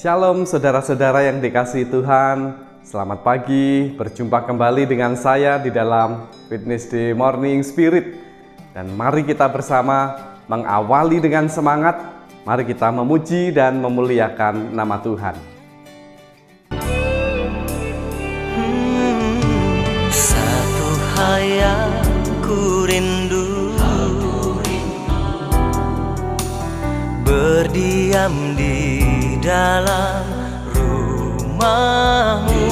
Shalom saudara-saudara yang dikasihi Tuhan. Selamat pagi, berjumpa kembali dengan saya di dalam Witness the Morning Spirit. Dan mari kita bersama mengawali dengan semangat. Mari kita memuji dan memuliakan nama Tuhan. Satu hal yang ku rindu, berdiam di dalam rumahmu.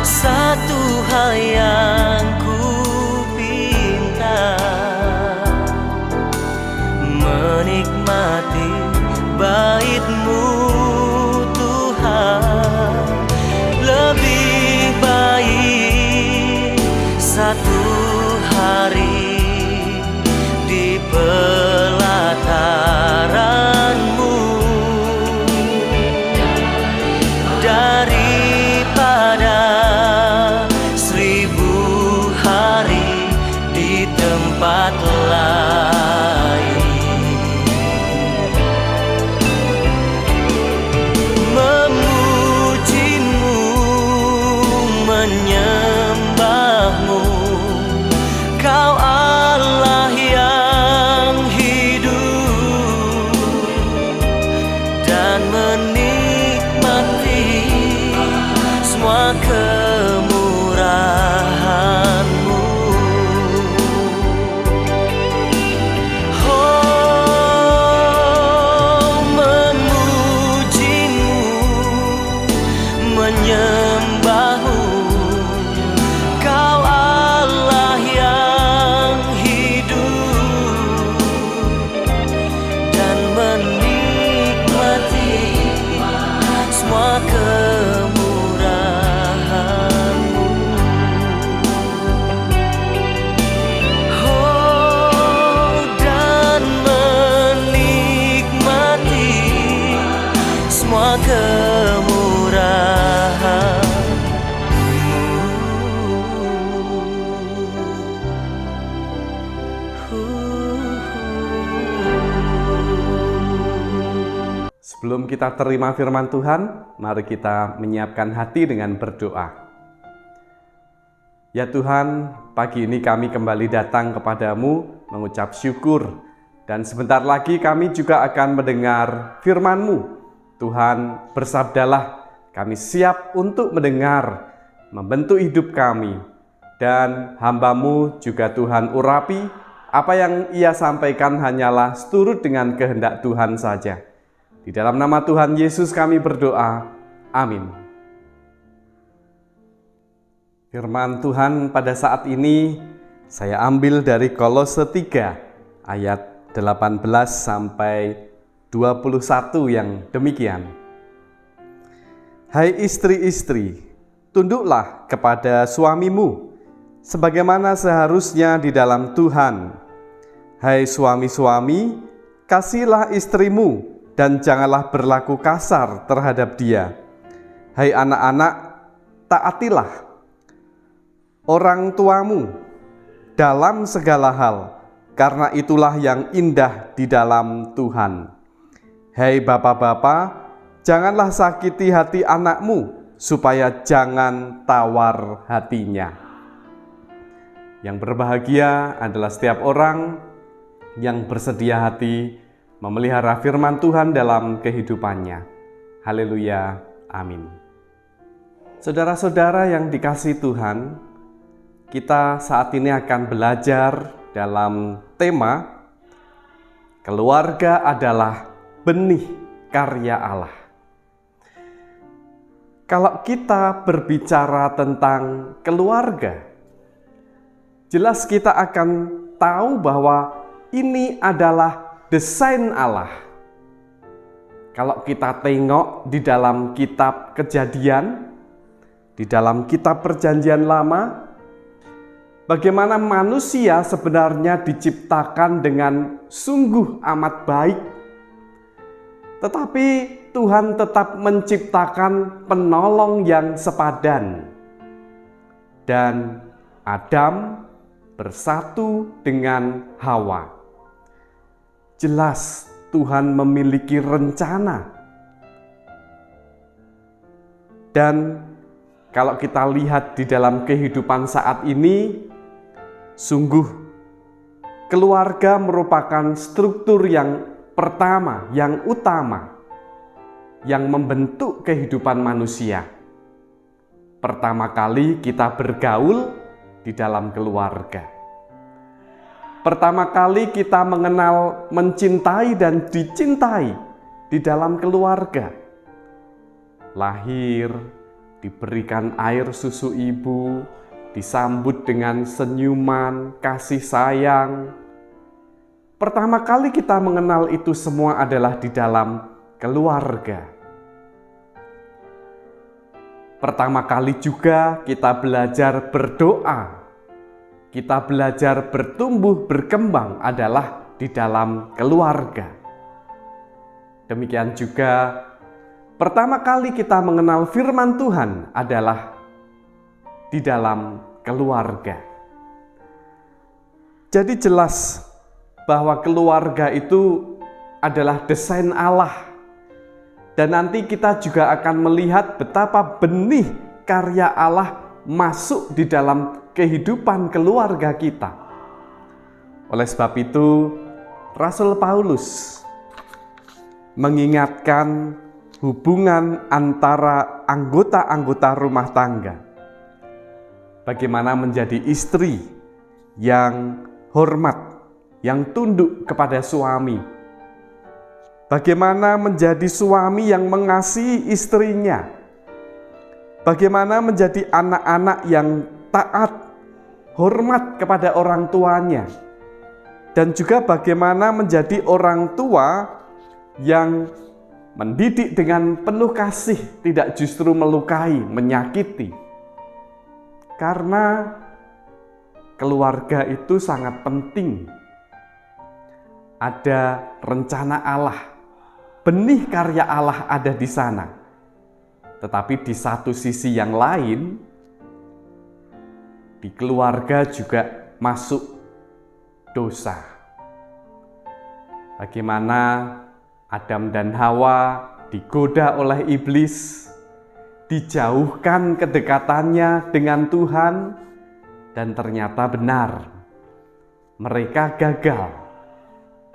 Satu hal yang ku pinta, menikmati bait-Mu Tuhan. Lebih baik satu hari di pelataran-Mu daripada 1000 hari di tempat lain. Memuji-Mu, menyembah-Mu, Kau Allah yang hidup, dan menikmati semua kemurahan-Mu. Oh, memuji-Mu, menyembah-Mu, Kau Allah yang hidup, dan menikmati semua kemurahan-Mu. Oh, dan menikmati semua kemurahan-Mu. Sebelum kita terima firman Tuhan, mari kita menyiapkan hati dengan berdoa. Ya Tuhan, pagi ini kami kembali datang kepadamu mengucap syukur. Dan sebentar lagi kami juga akan mendengar firman-Mu. Tuhan, bersabdalah, kami siap untuk mendengar, membentuk hidup kami. Dan hamba-Mu juga Tuhan urapi, apa yang Ia sampaikan hanyalah seturut dengan kehendak Tuhan saja. Di dalam nama Tuhan Yesus kami berdoa. Amin. Firman Tuhan pada saat ini saya ambil dari Kolose 3 ayat 18 sampai 21 yang demikian. Hai istri-istri, tunduklah kepada suamimu sebagaimana seharusnya di dalam Tuhan. Hai suami-suami, kasihilah istrimu dan janganlah berlaku kasar terhadap dia. Hai anak-anak, taatilah orang tuamu dalam segala hal, karena itulah yang indah di dalam Tuhan. Hai bapak-bapak, janganlah sakiti hati anakmu, supaya jangan tawar hatinya. Yang berbahagia adalah setiap orang yang bersedia hati memelihara firman Tuhan dalam kehidupannya. Haleluya, amin. Saudara-saudara yang dikasihi Tuhan, kita saat ini akan belajar dalam tema keluarga adalah benih karya Allah. Kalau kita berbicara tentang keluarga, jelas kita akan tahu bahwa ini adalah desain Allah. Kalau kita tengok di dalam kitab Kejadian, di dalam kitab Perjanjian Lama, bagaimana manusia sebenarnya diciptakan dengan sungguh amat baik. Tetapi Tuhan tetap menciptakan penolong yang sepadan. Dan Adam bersatu dengan Hawa. Jelas Tuhan memiliki rencana Dan kalau kita lihat di dalam kehidupan saat ini, sungguh keluarga merupakan struktur yang pertama, yang utama, yang membentuk kehidupan manusia. Pertama kali kita bergaul di dalam keluarga. Pertama kali kita mengenal, mencintai, dan dicintai di dalam keluarga. Lahir, diberikan air susu ibu, disambut dengan senyuman, kasih sayang. Pertama kali kita mengenal itu semua adalah di dalam keluarga. Pertama kali juga kita belajar berdoa, kita belajar bertumbuh, berkembang adalah di dalam keluarga. Demikian juga pertama kali kita mengenal firman Tuhan adalah di dalam keluarga. Jadi jelas bahwa keluarga itu adalah desain Allah. Dan nanti kita juga akan melihat betapa benih karya Allah masuk di dalam kehidupan keluarga kita. Oleh sebab itu, Rasul Paulus mengingatkan hubungan antara anggota-anggota rumah tangga. Bagaimana menjadi istri yang hormat, yang tunduk kepada suami. Bagaimana menjadi suami yang mengasihi istrinya. Bagaimana menjadi anak-anak yang taat, hormat kepada orang tuanya. Dan juga bagaimana menjadi orang tua yang mendidik dengan penuh kasih, tidak justru melukai, menyakiti. Karena keluarga itu sangat penting. Ada rencana Allah, benih karya Allah ada di sana. Tetapi di satu sisi yang lain, di keluarga juga masuk dosa. Bagaimana Adam dan Hawa digoda oleh iblis, dijauhkan kedekatannya dengan Tuhan, dan ternyata benar. Mereka gagal.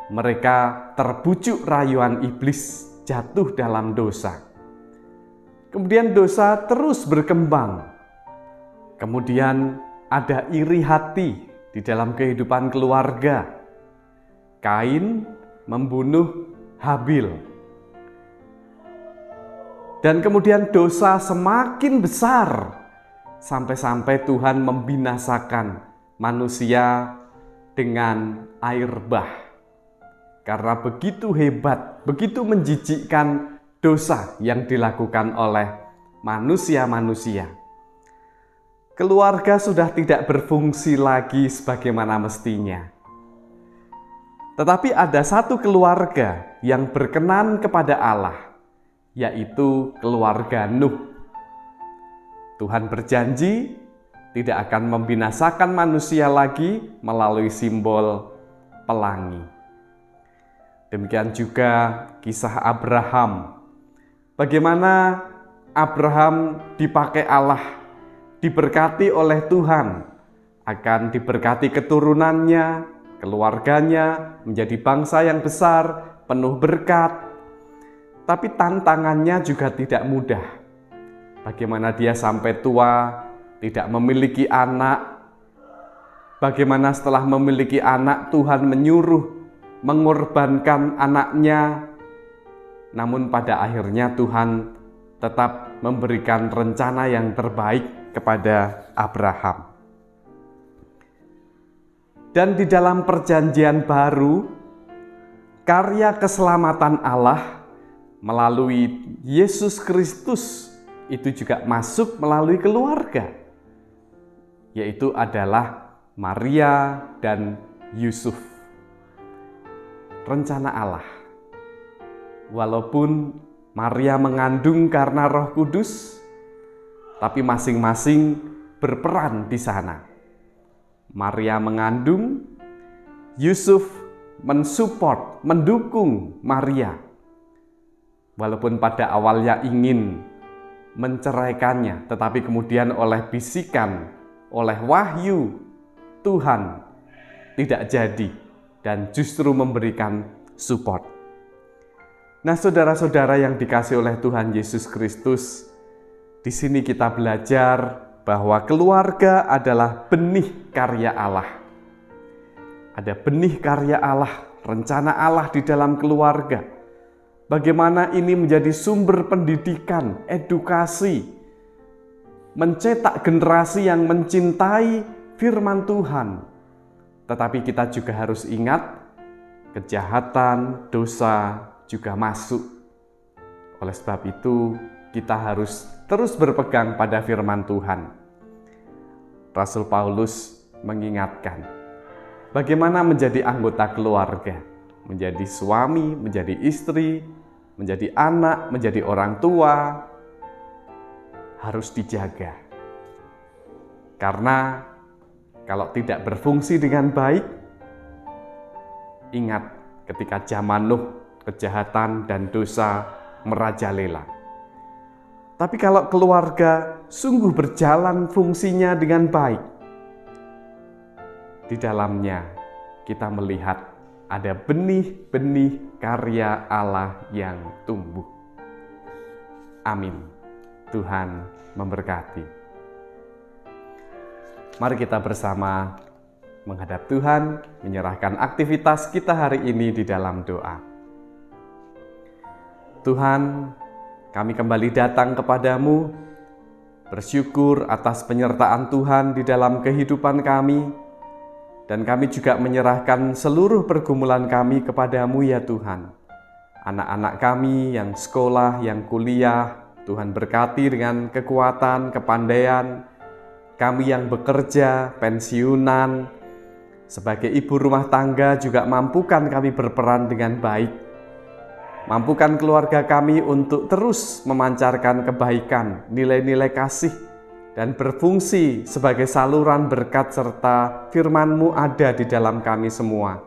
Mereka terbujuk rayuan iblis, jatuh dalam dosa. Kemudian dosa terus berkembang. Kemudian ada iri hati di dalam kehidupan keluarga. Kain membunuh Habil. Dan kemudian dosa semakin besar sampai-sampai Tuhan membinasakan manusia dengan air bah. Karena begitu hebat, begitu menjijikkan dosa yang dilakukan oleh manusia-manusia. Keluarga sudah tidak berfungsi lagi sebagaimana mestinya. Tetapi ada satu keluarga yang berkenan kepada Allah, yaitu keluarga Nuh. Tuhan berjanji tidak akan membinasakan manusia lagi melalui simbol pelangi. Demikian juga kisah Abraham. Bagaimana Abraham dipakai Allah, diberkati oleh Tuhan, akan diberkati keturunannya, keluarganya, menjadi bangsa yang besar, penuh berkat. Tapi tantangannya juga tidak mudah. Bagaimana dia sampai tua, tidak memiliki anak. Bagaimana setelah memiliki anak, Tuhan menyuruh mengorbankan anaknya. Namun pada akhirnya Tuhan tetap memberikan rencana yang terbaik kepada Abraham. Dan di dalam perjanjian baru, karya keselamatan Allah melalui Yesus Kristus itu juga masuk melalui keluarga, yaitu adalah Maria dan Yusuf. Rencana Allah. Walaupun Maria mengandung karena Roh Kudus, tapi masing-masing berperan di sana. Maria mengandung, Yusuf mensupport, mendukung Maria. Walaupun pada awalnya ingin menceraikannya, tetapi kemudian oleh bisikan, oleh wahyu Tuhan tidak jadi dan justru memberikan support. Nah, saudara-saudara yang dikasihi oleh Tuhan Yesus Kristus, di sini kita belajar bahwa keluarga adalah benih karya Allah. Ada benih karya Allah, rencana Allah di dalam keluarga. Bagaimana ini menjadi sumber pendidikan, edukasi, mencetak generasi yang mencintai firman Tuhan. Tetapi kita juga harus ingat, kejahatan, dosa juga masuk. Oleh sebab itu, kita harus terus berpegang pada firman Tuhan. Rasul Paulus mengingatkan, bagaimana menjadi anggota keluarga, menjadi suami, menjadi istri, menjadi anak, menjadi orang tua, harus dijaga. Karena kalau tidak berfungsi dengan baik, ingat ketika zaman Nuh, kejahatan dan dosa merajalela. Tapi kalau keluarga sungguh berjalan fungsinya dengan baik, di dalamnya kita melihat ada benih-benih karya Allah yang tumbuh. Amin. Tuhan memberkati. Mari kita bersama menghadap Tuhan, menyerahkan aktivitas kita hari ini di dalam doa. Tuhan, kami kembali datang kepadamu, bersyukur atas penyertaan Tuhan di dalam kehidupan kami, dan kami juga menyerahkan seluruh pergumulan kami kepadamu ya Tuhan. Anak-anak kami yang sekolah, yang kuliah, Tuhan berkati dengan kekuatan, kepandaian. Kami yang bekerja, pensiunan, sebagai ibu rumah tangga juga mampukan kami berperan dengan baik. Mampukan keluarga kami untuk terus memancarkan kebaikan, nilai-nilai kasih, dan berfungsi sebagai saluran berkat serta firman-Mu ada di dalam kami semua.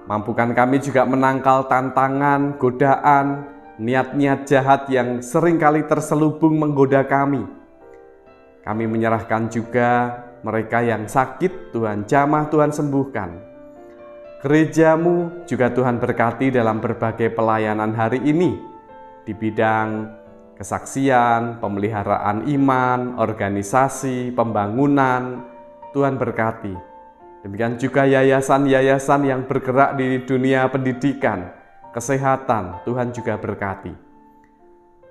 Mampukan kami juga menangkal tantangan, godaan, niat-niat jahat yang seringkali terselubung menggoda kami. Kami menyerahkan juga mereka yang sakit, Tuhan jamah, Tuhan sembuhkan. Gereja-Mu juga Tuhan berkati dalam berbagai pelayanan hari ini di bidang kesaksian, pemeliharaan iman, organisasi, pembangunan. Tuhan berkati. Demikian juga yayasan-yayasan yang bergerak di dunia pendidikan, kesehatan, Tuhan juga berkati.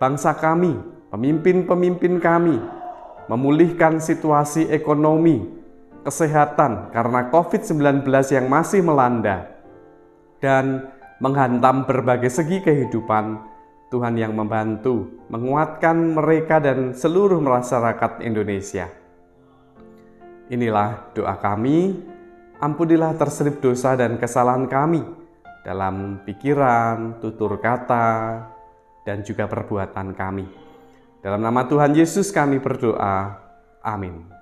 Bangsa kami, pemimpin-pemimpin kami, memulihkan situasi ekonomi, kesehatan karena COVID-19 yang masih melanda dan menghantam berbagai segi kehidupan. Tuhan yang membantu menguatkan mereka dan seluruh masyarakat Indonesia. Inilah doa kami, ampunilah terselip dosa dan kesalahan kami dalam pikiran, tutur kata, dan juga perbuatan kami. Dalam nama Tuhan Yesus kami berdoa. Amin.